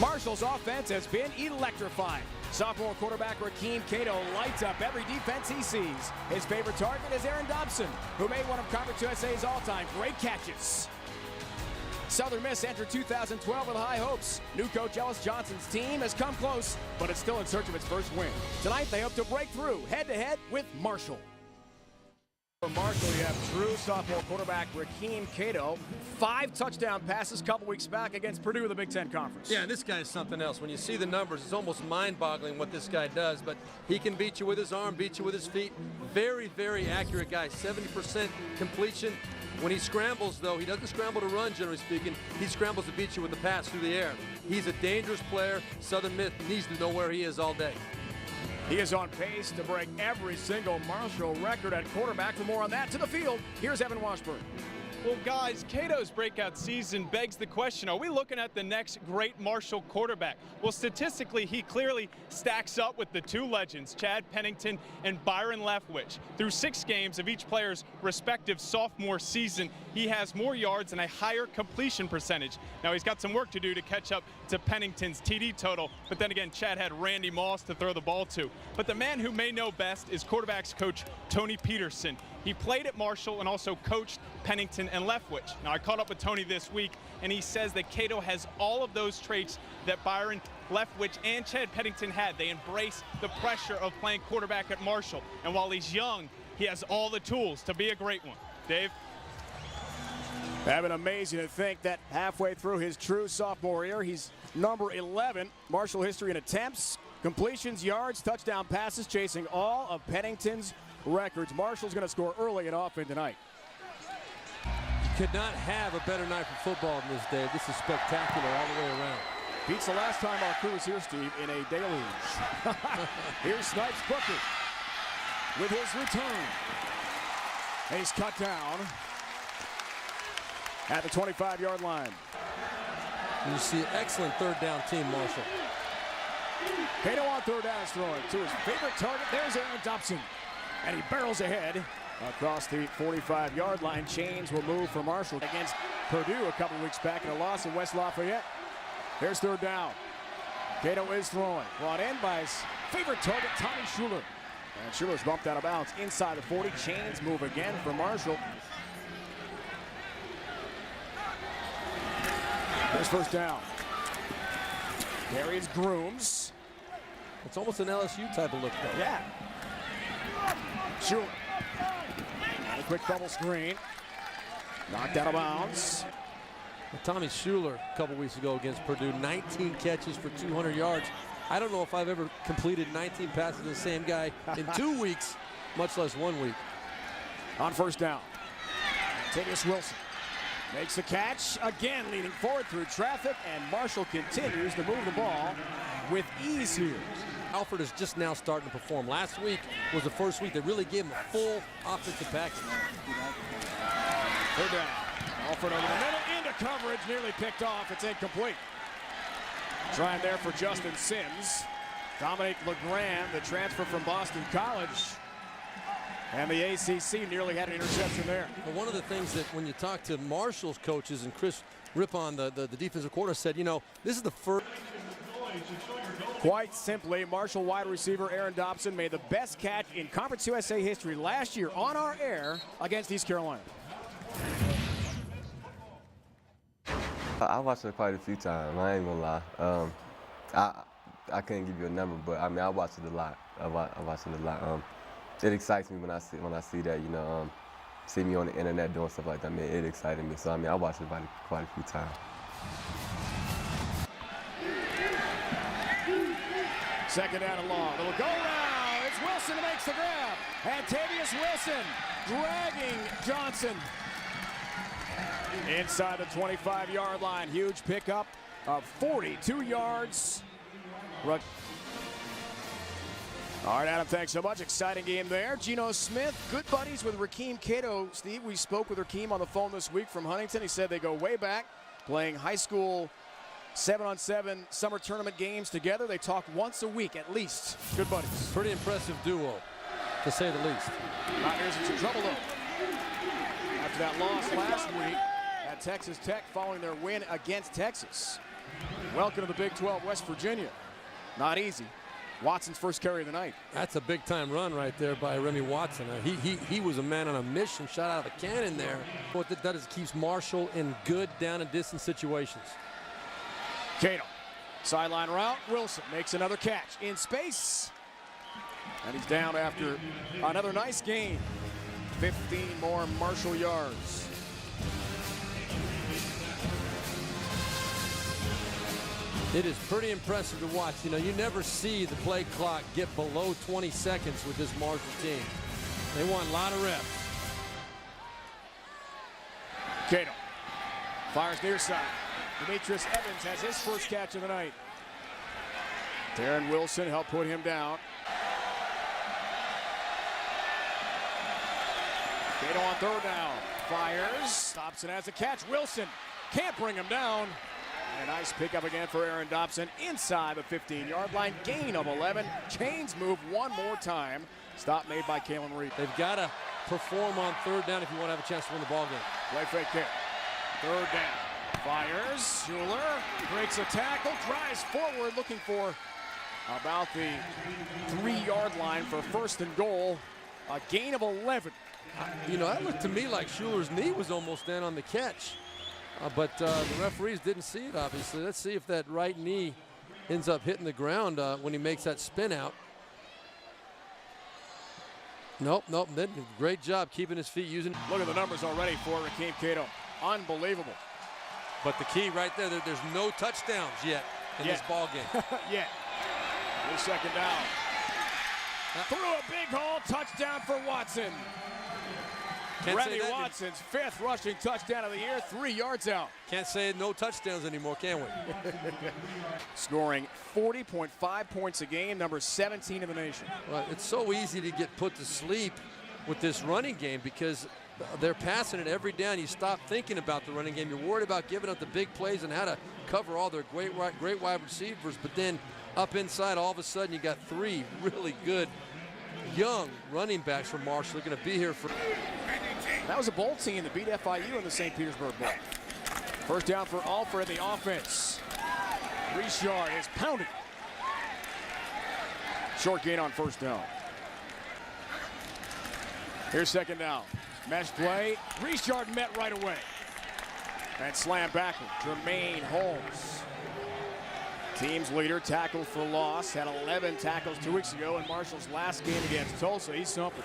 Marshall's offense has been electrifying. Sophomore quarterback Rakeem Cato lights up every defense he sees. His favorite target is Aaron Dobson, who made one of Conference USA's all-time great catches. Southern Miss entered 2012 with high hopes. New coach Ellis Johnson's team has come close, but it's still in search of its first win. Tonight they hope to break through head-to-head with Marshall. For Marshall, you have true sophomore quarterback Rakeem Cato. 5 touchdown passes a couple weeks back against Purdue in the Big Ten Conference. Yeah, this guy's something else. When you see the numbers, it's almost mind-boggling what this guy does, but he can beat you with his arm, beat you with his feet. Very, very accurate guy, 70% completion. When he scrambles, though, he doesn't scramble to run, generally speaking. He scrambles to beat you with the pass through the air. He's a dangerous player. Southern Miss needs to know where he is all day. He is on pace to break every single Marshall record at quarterback. For more on that, to the field, here's Evan Washburn. Well, guys, Cato's breakout season begs the question, are we looking at the next great Marshall quarterback? Well, statistically, he clearly stacks up with the 2 legends, Chad Pennington and Byron Leftwich. Through 6 games of each player's respective sophomore season, he has more yards and a higher completion percentage. Now, he's got some work to do to catch up to Pennington's TD total, but then again, Chad had Randy Moss to throw the ball to. But the man who may know best is quarterbacks coach Tony Peterson. He played at Marshall and also coached Pennington and Leftwich. Now, I caught up with Tony this week, and he says that Cato has all of those traits that Byron Leftwich and Chad Pennington had. They embrace the pressure of playing quarterback at Marshall. And while he's young, he has all the tools to be a great one. Dave? Evan, amazing to think that halfway through his true sophomore year, he's number 11. Marshall history in attempts, completions, yards, touchdown passes, chasing all of Pennington's records. Marshall's going to score early and often tonight. You could not have a better night for football than this, Dave. This is spectacular all the way around. Beats the last time our crew was here, Steve, in a deluge. Here's Snipes Booker with his return. He's cut down at the 25-yard line. You see excellent third down team, Marshall. Cato on third down is throwing to his favorite target. There's Aaron Dobson. And he barrels ahead across the 45-yard line. Chains will move for Marshall against Purdue a couple weeks back in a loss in West Lafayette. Here's third down. Cato is throwing. Brought in by his favorite target, Tommy Schuler. And Schuler's bumped out of bounds inside the 40. Chains move again for Marshall. Here's first down. Carries Grooms. It's almost an LSU type of look, though. Yeah. Schuler. A quick double screen. Knocked out of bounds. Tommy Schuler a couple weeks ago against Purdue, 19 catches for 200 yards. I don't know if I've ever completed 19 passes to the same guy in 2 weeks, much less 1 week. On first down, Tavius Wilson makes the catch, again leaning forward through traffic, and Marshall continues to move the ball with ease here. Alford is just now starting to perform. Last week was the first week that really gave him a full offensive package. Third down. Alford over the middle, into coverage, nearly picked off. It's incomplete. Trying there for Justin Sims. Dominic LeGrand, the transfer from Boston College. And the ACC nearly had an interception there. But one of the things that when you talk to Marshall's coaches, and Chris Rippon, the defensive coordinator, said, you know, this is the first. Quite simply, Marshall wide receiver Aaron Dobson made the best catch in Conference USA history last year on our air against East Carolina. I watched it quite a few times. I ain't gonna lie. I can't give you a number, but I mean I watch it a lot. I watch it a lot. It excites me when I see that, you know, see me on the internet doing stuff like that. I mean, it excited me. So I mean I watch it quite a few times. Second down and long. It'll go around. It's Wilson who makes the grab. And Tavius Wilson dragging Johnson inside the 25-yard line. Huge pickup of 42 yards. All right, Adam, thanks so much. Exciting game there. Geno Smith, good buddies with Rakeem Cato. Steve, we spoke with Rakeem on the phone this week from Huntington. He said they go way back, playing high school 7-on-7 summer tournament games together. They talk once a week at least. Good buddies. Pretty impressive duo, to say the least. Mountaineers in some trouble, though. After that loss last week at Texas Tech following their win against Texas. Welcome to the Big 12, West Virginia. Not easy. Watson's first carry of the night. That's a big-time run right there by Remy Watson. He was a man on a mission, shot out of a cannon there. What that does is keeps Marshall in good down and distance situations. Cato, sideline route. Wilson makes another catch in space. And he's down after another nice gain. 15 more Marshall yards. It is pretty impressive to watch. You know, you never see the play clock get below 20 seconds with this Marshall team. They want a lot of reps. Cato fires near side. Demetrius Evans has his first catch of the night. Darren Wilson helped put him down. Cato on third down. Fires. Stops and has a catch. Wilson can't bring him down. And a nice pickup again for Aaron Dobson inside the 15-yard line. Gain of 11. Chains move one more time. Stop made by Kalen Reed. They've got to perform on third down if you want to have a chance to win the ball game. Play fake kick. Third down. Fires. Schuler breaks a tackle. Drives forward looking for about the 3-yard line for first and goal. A gain of 11. You know, that looked to me like Schuler's knee was almost in on the catch. But the referees didn't see it, obviously. Let's see if that right knee ends up hitting the ground when he makes that spin out. Nope. Great job keeping his feet using. Look at the numbers already for Rakeem Cato. Unbelievable. But the key right there, there's no touchdowns yet in this ball game. Yeah. Here's second down. Through a big hole, touchdown for Watson. Remy Watson's 5th rushing touchdown of the year, 3 yards out. Can't say no touchdowns anymore, can we? Scoring 40.5 points a game, number 17 in the nation. Well, it's so easy to get put to sleep with this running game because they're passing it every down. You stop thinking about the running game. You're worried about giving up the big plays and how to cover all their great wide receivers. But then up inside, all of a sudden, you got 3 really good young running backs from Marshall. They're going to be here for. That was a bowl team that beat FIU in the St. Petersburg Bowl. First down for Alfred, the offense. Richard is pounded. Short gain on first down. Here's second down. Mesh play. Richard met right away. And slammed backward. Jermaine Holmes. Team's leader, tackled for loss. Had 11 tackles 2 weeks ago in Marshall's last game against Tulsa. He's something.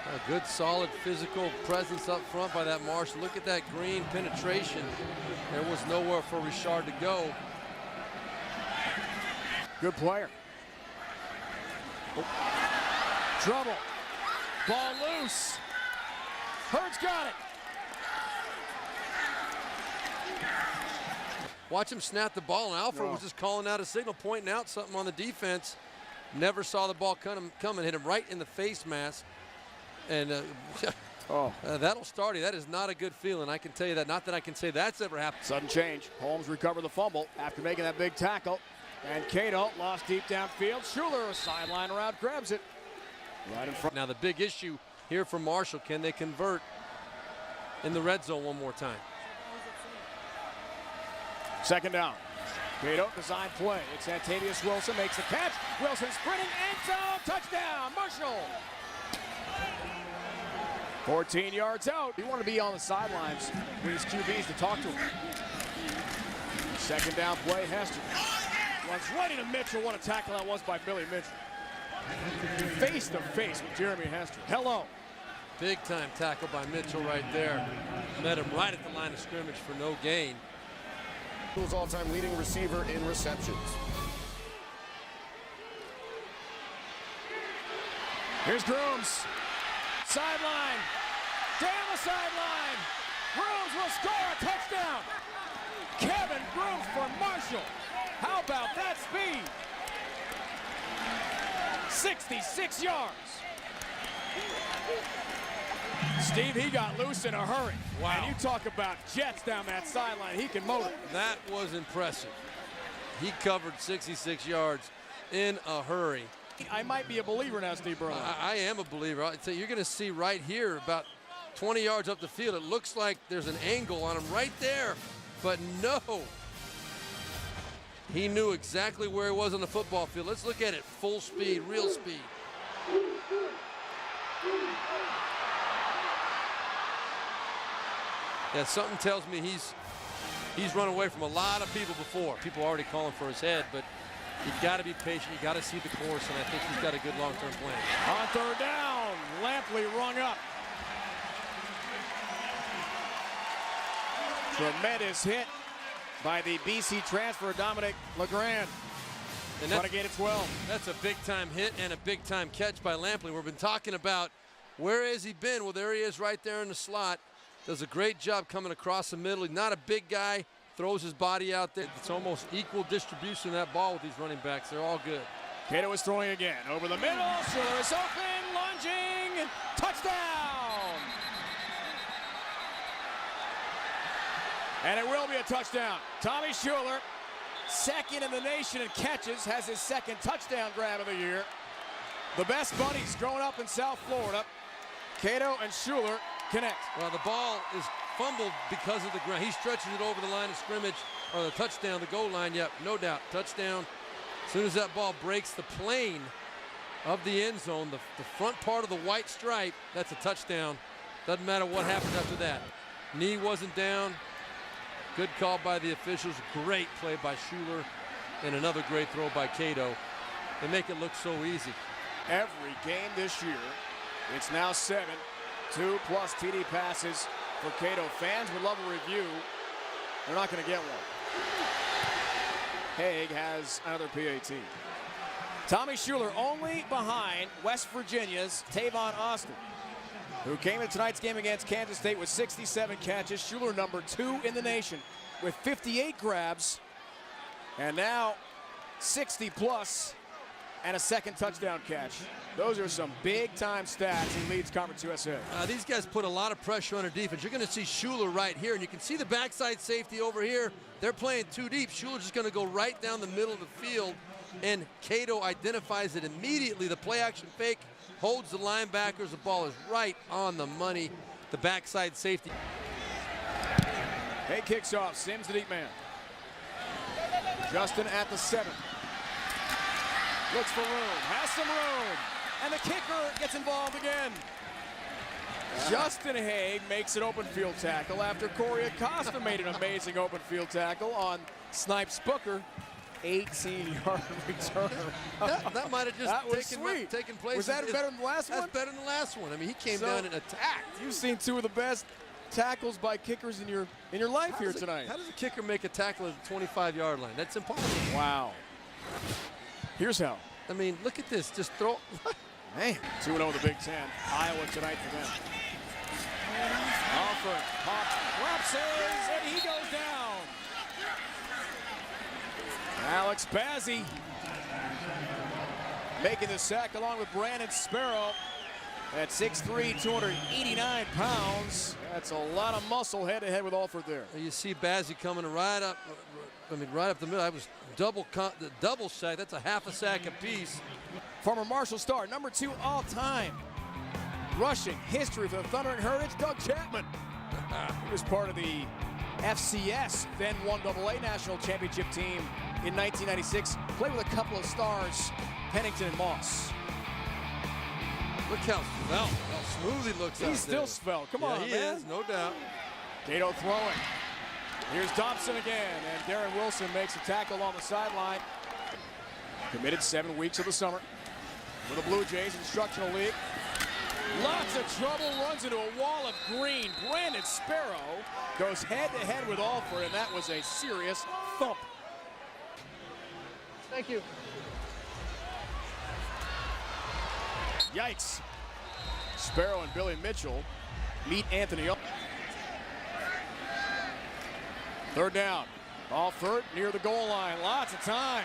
A good, solid physical presence up front by that Marshall. Look at that green penetration. There was nowhere for Richard to go. Good player. Oh. Trouble. Ball loose. Hurts got it. Watch him snap the ball, and Alfred was just calling out a signal, pointing out something on the defense. Never saw the ball come and hit him right in the face mask. And that'll start you. That is not a good feeling. I can tell you that. Not that I can say that's ever happened. Sudden change. Holmes recovered the fumble after making that big tackle. And Cato lost deep downfield. Schuler, a sideline route, grabs it. Right in front. Now the big issue here for Marshall, can they convert in the red zone one more time? Second down. Cato, design play. It's Antavius Wilson, makes the catch. Wilson sprinting, end zone, touchdown, Marshall. 14 yards out. You want to be on the sidelines with his QBs to talk to him. Second down play, Hester. Runs right into Mitchell. What a tackle that was by Billy Mitchell. Face to face with Jeremy Hester. Hello. Big time tackle by Mitchell right there. Met him right at the line of scrimmage for no gain. Who's all-time leading receiver in receptions. Here's Grooms. Sideline. Down the sideline. Grooms will score a touchdown. Kevin Grooms for Marshall. How about that speed? 66 yards. Steve, he got loose in a hurry. Wow. And you talk about jets down that sideline. He can motor. That was impressive. He covered 66 yards in a hurry. I might be a believer now, Steve Berlin. I am a believer. I'd say you're going to see right here about 20 yards up the field. It looks like there's an angle on him right there, but no. He knew exactly where he was on the football field. Let's look at it. Full speed, real speed. Yeah, something tells me he's run away from a lot of people before. People already calling for his head, but you got to be patient. You got to see the course, and I think he's got a good long-term plan. On third down, Lampley rung up. Tremendous hit by the BC transfer, Dominic LeGrand. And Trying to get it 12. That's a big-time hit and a big-time catch by Lampley. We've been talking about where has he been? Well, there he is right there in the slot. Does a great job coming across the middle. He's not a big guy, throws his body out there. It's almost equal distribution of that ball with these running backs. They're all good. Cato is throwing again. Over the middle, Schuler is open, lunging, touchdown! And it will be a touchdown. Tommy Schuler, second in the nation in catches, has his second touchdown grab of the year. The best buddies growing up in South Florida. Cato and Schuler connect. Well, the ball is fumbled because of the ground. He stretches it over the line of scrimmage, or the touchdown, the goal line. Yep, no doubt, touchdown. As soon as that ball breaks the plane of the end zone, the front part of the white stripe, that's a touchdown. Doesn't matter what happens after that. Knee wasn't down. Good call by the officials. Great play by Schuler, and another great throw by Cato. They make it look so easy. Every game this year, it's now 7, 2+ TD passes for Cato. Fans would love a review. They're not going to get one. Haig has another PAT. Tommy Schuler only behind West Virginia's Tavon Austin, who came in tonight's game against Kansas State with 67 catches. Schuler number 2 in the nation with 58 grabs, and now 60+ and a second touchdown catch. Those are some big-time stats in Leeds Conference USA. These guys put a lot of pressure on their defense. You're going to see Schuler right here, and you can see the backside safety over here. They're playing too deep. Schuler's just going to go right down the middle of the field, and Cato identifies it immediately. The play-action fake holds the linebackers. The ball is right on the money. The backside safety. Hay kicks off. Sims the deep man. Justin at the 7. Looks for room. Has some room. And the kicker gets involved again. Justin Haig makes an open field tackle after Corey Acosta made an amazing open field tackle on Snipes Booker. 18-yard return. That might have just taken place. Was that better than the last one? That's better than the last one. I mean, he came down and attacked. You've seen two of the best tackles by kickers in your life here tonight. How does a kicker make a tackle at the 25-yard line? That's impossible. Wow. Here's how. I mean, look at this. Just throw. Man. 2-0 the Big Ten. Iowa tonight for them. Alford collapses, and he goes down. Alex Bazzi making the sack along with Brandon Sparrow at 6'3", 289 pounds. That's a lot of muscle head-to-head with Alford there. You see Bazzi coming right up. I mean, right up the middle. I was double sack. That's a half a sack apiece. Former Marshall star, number 2 all-time rushing history for the Thunder and Heritage, Doug Chapman. He was part of the FCS, then 1AA national championship team in 1996. Played with a couple of stars, Pennington and Moss. Look how smooth he looks. He's still svelte. Come on, he man. is, no doubt. Cato throwing. Here's Dobson again, and Darren Wilson makes a tackle on the sideline. Committed 7 weeks of the summer for the Blue Jays Instructional League. Lots of trouble, runs into a wall of green. Brandon Sparrow goes head-to-head with Alford, and that was a serious thump. Thank you. Yikes. Sparrow and Billy Mitchell meet Anthony. Third down. Alford near the goal line. Lots of time.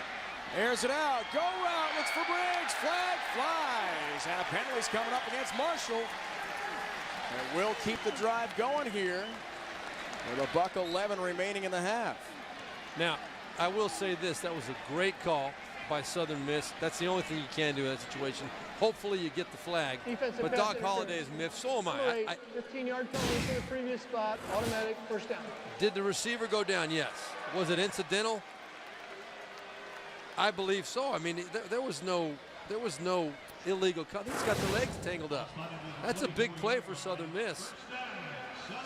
Airs it out. Go route. Looks for Briggs. Flag flies. And a penalty's coming up against Marshall. And we'll keep the drive going here with $1:11 remaining in the half. Now, I will say this. That was a great call by Southern Miss. That's the only thing you can do in that situation. Hopefully you get the flag. But Doc Holliday is miffed. So am I. 15-yard penalty to the previous spot. Automatic first down. Did the receiver go down? Yes. Was it incidental? I believe so. I mean, there was no illegal cut. He's got the legs tangled up. That's a big play for Southern Miss.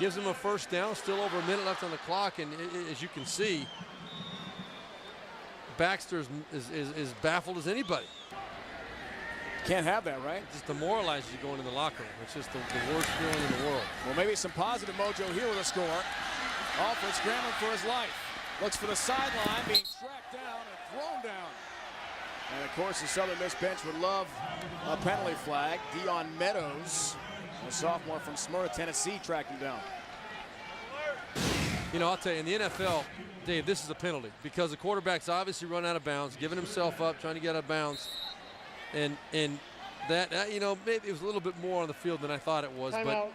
Gives him a first down, still over a minute left on the clock, and as you can see, Baxter is baffled as anybody. Can't have that, right? It just demoralizes you going in the locker room. It's just the worst feeling in the world. Well, maybe some positive mojo here with a score. Alford scrambling for his life. Looks for the sideline, being tracked down and thrown down. And of course, the Southern Miss bench would love a penalty flag. Dion Meadows, a sophomore from Smyrna, Tennessee, tracked him down. You know, I'll tell you, in the NFL, Dave, this is a penalty because the quarterback's obviously run out of bounds, giving himself up, trying to get out of bounds. And that, you know, maybe it was a little bit more on the field than I thought it was. But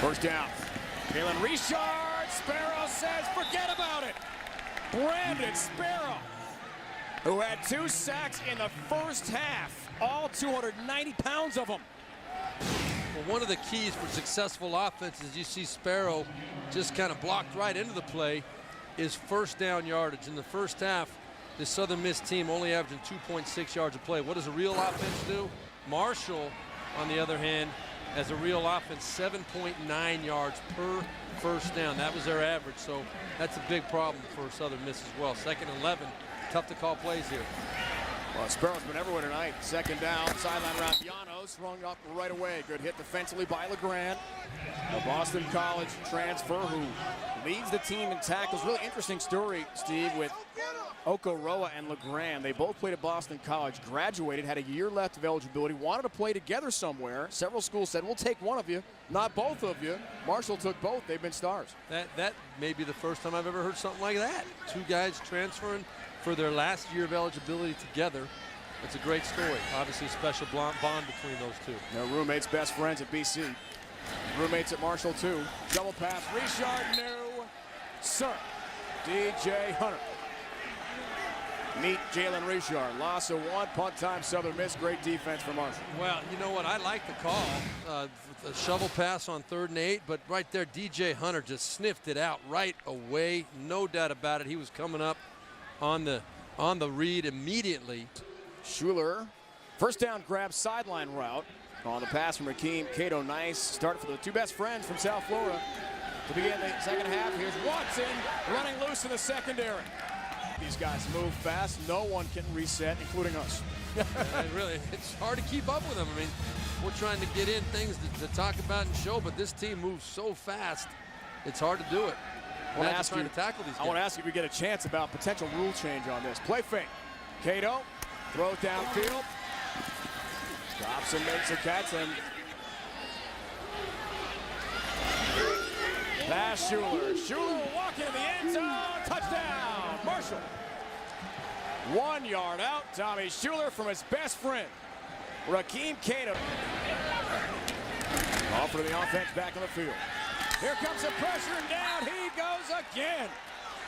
first down. Jalen Richard, Sparrow says, forget about it. Brandon Sparrow, who had 2 sacks in the first half, all 290 pounds of them. Well, one of the keys for successful offense is you see Sparrow just kind of blocked right into the play is first down yardage. In the first half, the Southern Miss team only averaging 2.6 yards a play. What does a real offense do? Marshall, on the other hand, as a real offense, 7.9 yards per first down. That was their average, so that's a big problem for Southern Miss as well. 2nd and 11, tough to call plays here. Well, Sparrow's been everywhere tonight. 2nd down, sideline around Llanos, throwing up right away. Good hit defensively by LeGrand, a Boston College transfer who leads the team in tackles. Really interesting story, Steve, with Okoroa and LeGrand. They both played at Boston College, graduated, had a year left of eligibility, wanted to play together somewhere. Several schools said, we'll take one of you, not both of you. Marshall took both. They've been stars. That may be the first time I've ever heard something like that. 2 guys transferring for their last year of eligibility together. It's a great story. Obviously a special bond between those 2. Their roommates, best friends at BC. Roommates at Marshall too. Double pass, Richard, no, sir. DJ Hunter. Meet Jalen Richard. Loss of 1, punt time, Southern Miss. Great defense for Marshall. Well, you know what? I like the call. A shovel pass on 3rd and 8, but right there, DJ Hunter just sniffed it out right away. No doubt about it. He was coming up on the read immediately. Schuler, first down grab, sideline route. On the pass from Rakeem Cato. Nice start for the 2 best friends from South Florida. To begin the second half, here's Watson running loose in the secondary. These guys move fast. No one can reset, including us. Really, it's hard to keep up with them. I mean, we're trying to get in things to talk about and show, but this team moves so fast, it's hard to do it. I want to ask you to tackle these guys. I want to ask you if we get a chance about potential rule change on this. Play fake. Cato, throw it downfield. Stops and makes a catch, and pass Schuler. Schuler will walk into the end zone. Touchdown, Marshall. 1 yard out. Tommy Schuler from his best friend, Rakeem Cato. Off for the offense back on the field. Here comes the pressure, and down he goes again.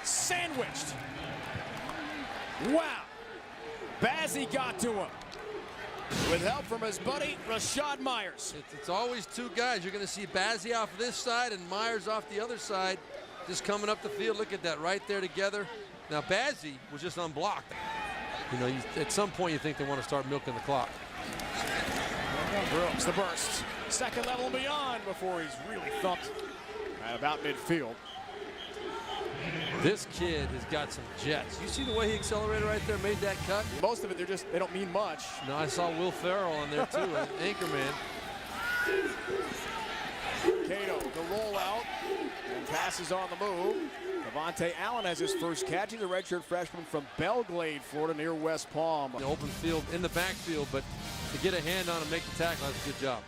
Sandwiched. Wow. Bazzi got to him. With help from his buddy, Rashad Myers. It's always 2 guys. You're going to see Bazzi off this side and Myers off the other side, just coming up the field. Look at that, right there together. Now, Bazzi was just unblocked. You know, at some point you think they want to start milking the clock. Brooks, the burst. 2nd level and beyond before he's really thumped at about midfield. This kid has got some jets. You see the way he accelerated right there, made that cut? Most of it, they don't mean much. No, I saw Will Ferrell on there too, an anchor man. Cato, the rollout, and passes on the move. Devontae Allen has his first catch. He's a redshirt freshman from Belglade, Florida, near West Palm. The open field, in the backfield, but to get a hand on him, make the tackle, that's a good job.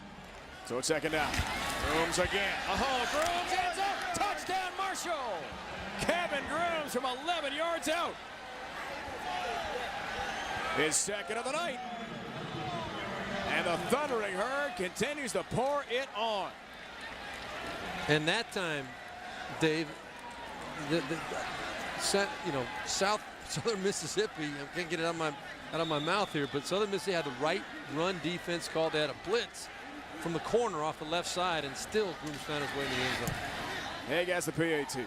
So it's 2nd down. Grooms again. Grooms ends up. Touchdown, Marshall. Kevin Grooms from 11 yards out. His 2nd of the night. And the Thundering Herd continues to pour it on. And that time, Dave, Southern Mississippi, I can't get it out of my mouth here, but Southern Mississippi had the right run defense called. They had a blitz from the corner off the left side, and still Grooms found his way in the end zone. Hey, guys, the PAT.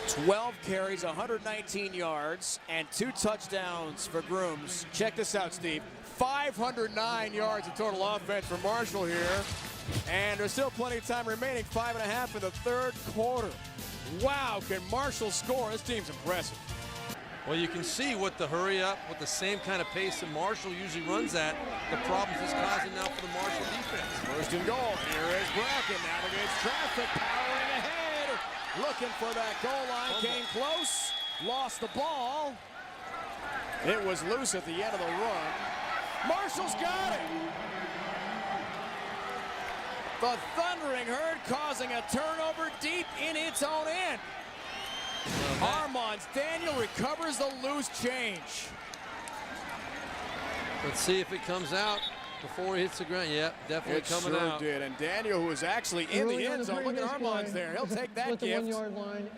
12 carries, 119 yards, and 2 touchdowns for Grooms. Check this out, Steve. 509 yards of total offense for Marshall here. And there's still plenty of time remaining, 5.5 in the third quarter. Wow, can Marshall score? This team's impressive. Well, you can see what the hurry up, with the same kind of pace that Marshall usually runs at, the problems it's causing now for the Marshall defense. First and goal. Here is Bracken. Navigates traffic, powering ahead. Looking for that goal line. Came close. Lost the ball. It was loose at the end of the run. Marshall's got it. The Thundering Herd causing a turnover deep in its own end. Armand's Daniel recovers the loose change. Let's see if it comes out before he hits the ground. Yep, definitely coming out. It sure did. And Daniel, who was actually in the end zone, look at Armand's there. He'll take that gift. The 1 yard line.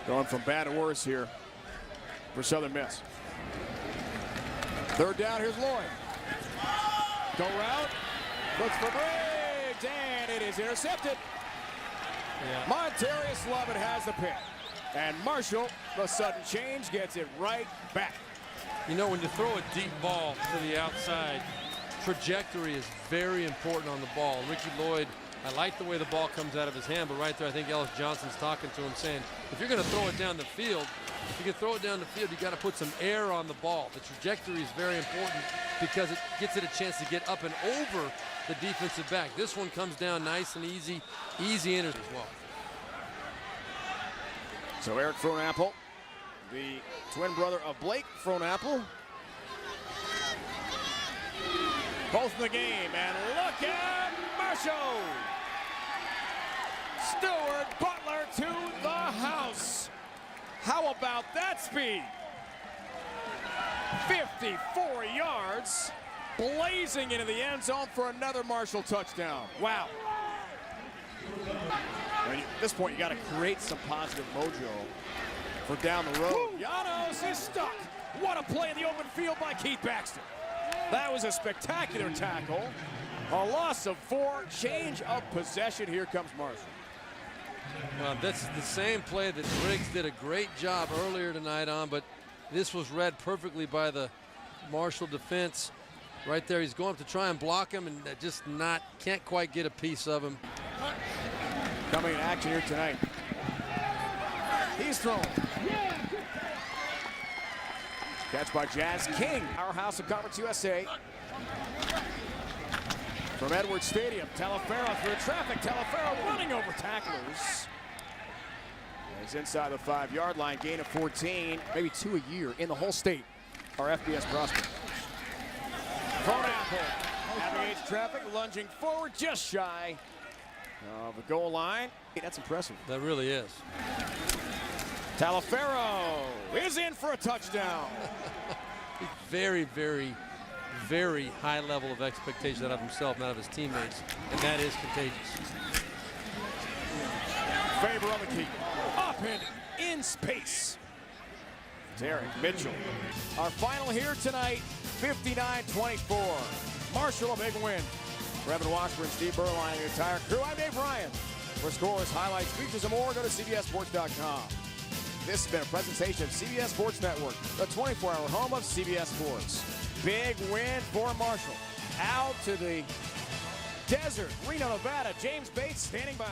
Going from bad to worse here for Southern Miss. Third down, here's Lloyd. Go route, looks for Briggs, and it is intercepted. Yeah. Montarius Lovett has the pick. And Marshall, the sudden change, gets it right back. You know, when you throw a deep ball to the outside, trajectory is very important on the ball. Ricky Lloyd, I like the way the ball comes out of his hand, but right there I think Ellis Johnson's talking to him saying, if you're going to throw it down the field, if you can throw it down the field, you got to put some air on the ball. The trajectory is very important because it gets it a chance to get up and over the defensive back. This one comes down nice and easy in it as well. So Eric Frohnapple, the twin brother of Blake Frohnapple, both in the game, and look at Marshall. Stewart Butler to the house. How about that speed? 54 yards, blazing into the end zone for another Marshall touchdown. Wow. At this point, you got to create some positive mojo for down the road. Janos is stuck. What a play in the open field by Keith Baxter. That was a spectacular tackle. A loss of 4, change of possession. Here comes Marshall. Well, that's the same play that Briggs did a great job earlier tonight on, but this was read perfectly by the Marshall defense. Right there, he's going up to try and block him and just can't quite get a piece of him. Coming in action here tonight. He's thrown. Catch by Jazz King, powerhouse of Conference USA. From Edwards Stadium, Talaferro through traffic. Talaferro running over tacklers. He's inside the 5-yard line, gain of 14, maybe 2 a year in the whole state. Our FBS prospect. Frohnapple navigates traffic, lunging forward just shy of the goal line. That's impressive. That really is. Talaferro is in for a touchdown. Very, very, very high level of expectation out of himself, not of his teammates, and that is contagious. Faber on the key. Up and in space. Derek Mitchell. Our final here tonight, 59-24. Marshall, a big win. For Evan Washburn, Steve Berline, and the entire crew, I'm Dave Ryan. For scores, highlights, features, and more, go to CBSSports.com. This has been a presentation of CBS Sports Network, the 24-hour home of CBS Sports. Big win for Marshall. Out to the desert, Reno, Nevada. James Bates standing by.